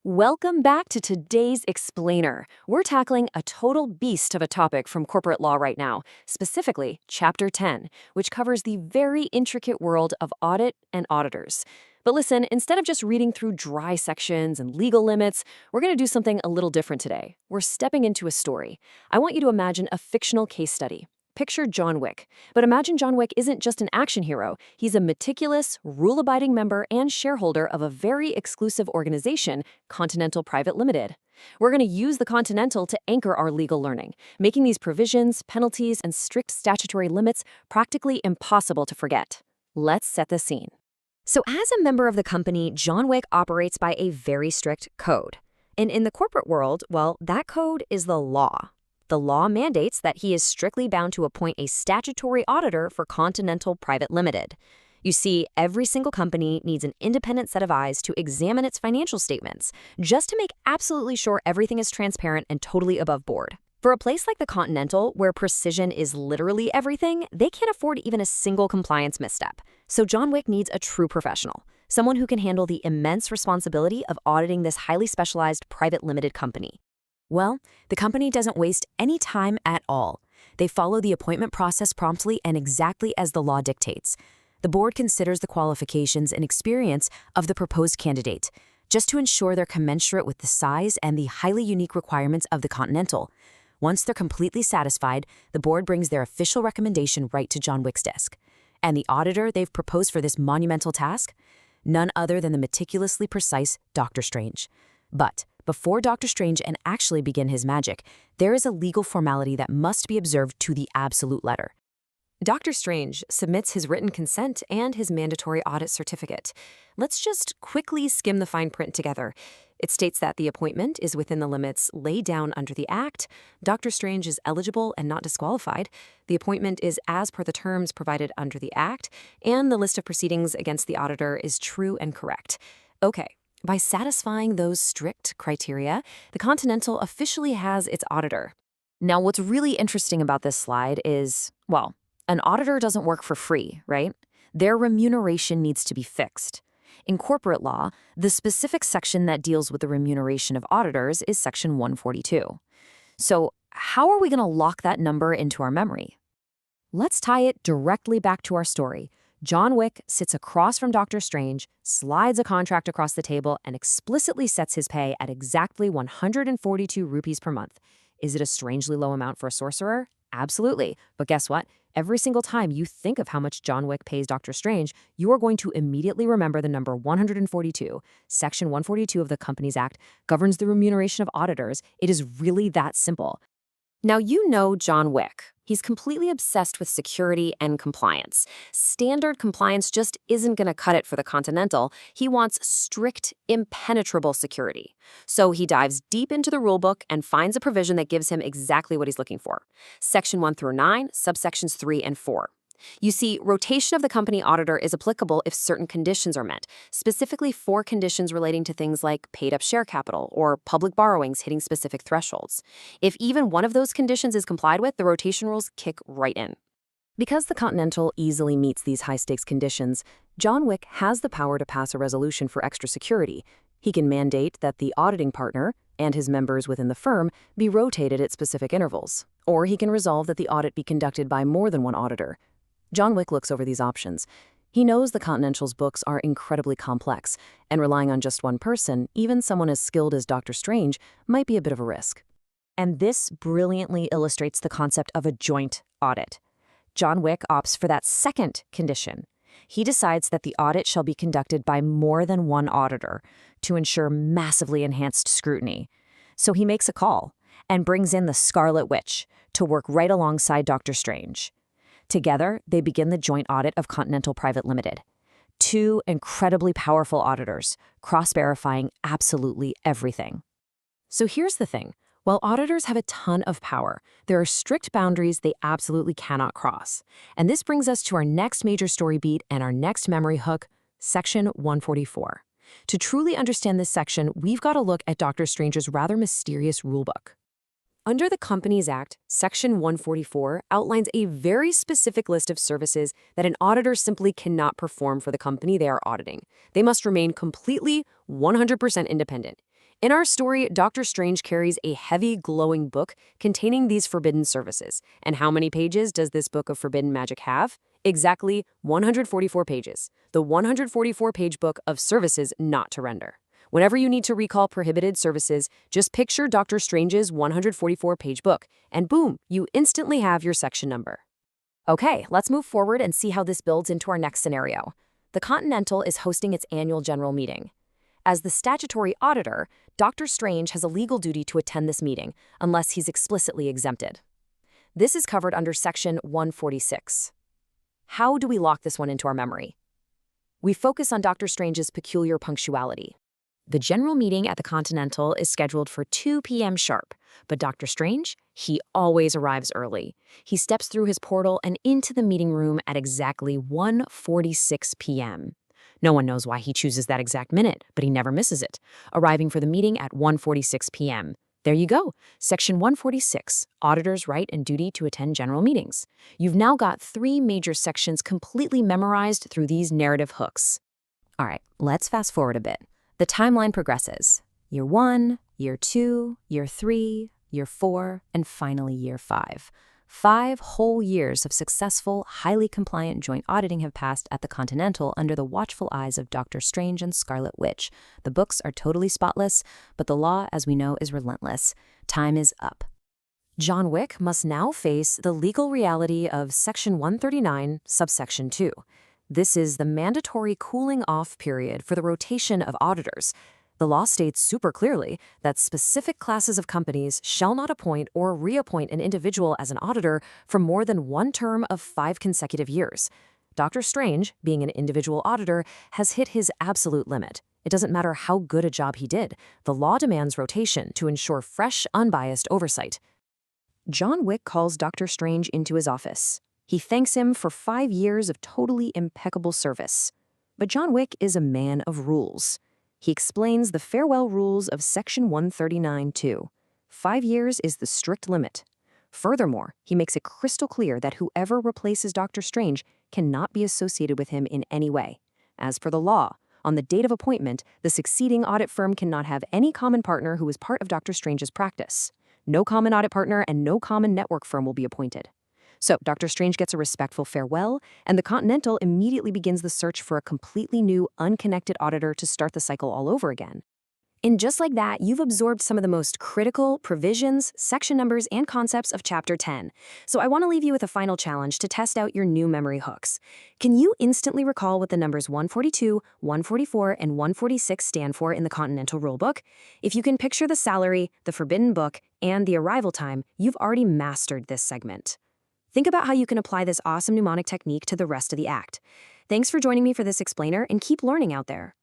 Welcome back to today's Explainer. We're tackling a total beast of a topic from corporate law right now, specifically Chapter 10, which covers the very intricate world of audit and auditors. But listen, instead of just reading through dry sections and legal limits, we're going to do something a little different today. We're stepping into a story. I want you to imagine a fictional case study. Picture John Wick. But imagine John Wick isn't just an action hero. He's a meticulous, rule-abiding member and shareholder of a very exclusive organization, Continental Private Limited. We're going to use the Continental to anchor our legal learning, making these provisions, penalties, and strict statutory limits practically impossible to forget. Let's set the scene. So as a member of the company, John Wick operates by a very strict code. And in the corporate world, well, that code is the law. The law mandates that he is strictly bound to appoint a statutory auditor for Continental Private Limited. You see, every single company needs an independent set of eyes to examine its financial statements, just to make absolutely sure everything is transparent and totally above board. For a place like the Continental, where precision is literally everything, they can't afford even a single compliance misstep. So John Wick needs a true professional, someone who can handle the immense responsibility of auditing this highly specialized private limited company. Well, the company doesn't waste any time at all. They follow the appointment process promptly and exactly as the law dictates. The board considers the qualifications and experience of the proposed candidate, just to ensure they're commensurate with the size and the highly unique requirements of the Continental. Once they're completely satisfied, the board brings their official recommendation right to John Wick's desk. And the auditor they've proposed for this monumental task? None other than the meticulously precise Dr. Strange. But before Dr. Strange can actually begin his magic, there is a legal formality that must be observed to the absolute letter. Dr. Strange submits his written consent and his mandatory audit certificate. Let's just quickly skim the fine print together. It states that the appointment is within the limits laid down under the Act. Dr. Strange is eligible and not disqualified. The appointment is as per the terms provided under the Act, and the list of proceedings against the auditor is true and correct. Okay. By satisfying those strict criteria, the Continental officially has its auditor. Now, what's really interesting about this slide is, well, an auditor doesn't work for free, right? Their remuneration needs to be fixed. In corporate law, the specific section that deals with the remuneration of auditors is Section 142. So, how are we going to lock that number into our memory? Let's tie it directly back to our story. John Wick sits across from Dr. Strange, slides a contract across the table, and explicitly sets his pay at exactly 142 rupees per month. Is it a strangely low amount for a sorcerer? Absolutely. But guess what? Every single time you think of how much John Wick pays Dr. Strange, you are going to immediately remember the number 142. Section 142 of the Companies Act governs the remuneration of auditors. It is really that simple. Now, you know John Wick. He's completely obsessed with security and compliance. Standard compliance just isn't going to cut it for the Continental. He wants strict, impenetrable security. So he dives deep into the rulebook and finds a provision that gives him exactly what he's looking for. Section 1 through 9, subsections 3 and 4. You see, rotation of the company auditor is applicable if certain conditions are met, specifically 4 conditions relating to things like paid-up share capital or public borrowings hitting specific thresholds. If even one of those conditions is complied with, the rotation rules kick right in. Because the Continental easily meets these high-stakes conditions, John Wick has the power to pass a resolution for extra security. He can mandate that the auditing partner and his members within the firm be rotated at specific intervals, or he can resolve that the audit be conducted by more than one auditor. John Wick looks over these options. He knows the Continental's books are incredibly complex, and relying on just one person, even someone as skilled as Dr. Strange, might be a bit of a risk. And this brilliantly illustrates the concept of a joint audit. John Wick opts for that second condition. He decides that the audit shall be conducted by more than one auditor to ensure massively enhanced scrutiny. So he makes a call and brings in the Scarlet Witch to work right alongside Dr. Strange. Together, they begin the joint audit of Continental Private Limited. 2 incredibly powerful auditors, cross-verifying absolutely everything. So here's the thing. While auditors have a ton of power, there are strict boundaries they absolutely cannot cross. And this brings us to our next major story beat and our next memory hook, Section 144. To truly understand this section, we've got to look at Dr. Strange's rather mysterious rulebook. Under the Companies Act, Section 144 outlines a very specific list of services that an auditor simply cannot perform for the company they are auditing. They must remain completely 100% independent. In our story, Dr. Strange carries a heavy, glowing book containing these forbidden services. And how many pages does this book of forbidden magic have? Exactly 144 pages. The 144-page book of services not to render. Whenever you need to recall prohibited services, just picture Dr. Strange's 144-page book, and boom, you instantly have your section number. Okay, let's move forward and see how this builds into our next scenario. The Continental is hosting its annual general meeting. As the statutory auditor, Dr. Strange has a legal duty to attend this meeting, unless he's explicitly exempted. This is covered under Section 146. How do we lock this one into our memory? We focus on Dr. Strange's peculiar punctuality. The general meeting at the Continental is scheduled for 2 p.m. sharp, but Dr. Strange, he always arrives early. He steps through his portal and into the meeting room at exactly 1:46 p.m. No one knows why he chooses that exact minute, but he never misses it, arriving for the meeting at 1:46 p.m. There you go, Section 146, Auditor's Right and Duty to Attend General Meetings. You've now got 3 major sections completely memorized through these narrative hooks. All right, let's fast forward a bit. The timeline progresses. Year 1, Year 2, Year 3, Year 4, and finally Year 5. 5 whole years of successful, highly compliant joint auditing have passed at the Continental under the watchful eyes of Dr. Strange and Scarlet Witch. The books are totally spotless, but the law, as we know, is relentless. Time is up. John Wick must now face the legal reality of Section 139, subsection 2. This is the mandatory cooling-off period for the rotation of auditors. The law states super clearly that specific classes of companies shall not appoint or reappoint an individual as an auditor for more than one term of 5 consecutive years. Dr. Strange, being an individual auditor, has hit his absolute limit. It doesn't matter how good a job he did. The law demands rotation to ensure fresh, unbiased oversight. John Wick calls Dr. Strange into his office. He thanks him for 5 years of totally impeccable service. But John Wick is a man of rules. He explains the farewell rules of Section 139 too. 5 years is the strict limit. Furthermore, he makes it crystal clear that whoever replaces Dr. Strange cannot be associated with him in any way. As per the law, on the date of appointment, the succeeding audit firm cannot have any common partner who is part of Dr. Strange's practice. No common audit partner and no common network firm will be appointed. So Dr. Strange gets a respectful farewell, and the Continental immediately begins the search for a completely new, unconnected auditor to start the cycle all over again. And just like that, you've absorbed some of the most critical provisions, section numbers, and concepts of Chapter 10. So I want to leave you with a final challenge to test out your new memory hooks. Can you instantly recall what the numbers 142, 144, and 146 stand for in the Continental Rulebook? If you can picture the salary, the forbidden book, and the arrival time, you've already mastered this segment. Think about how you can apply this awesome mnemonic technique to the rest of the act. Thanks for joining me for this explainer, and keep learning out there.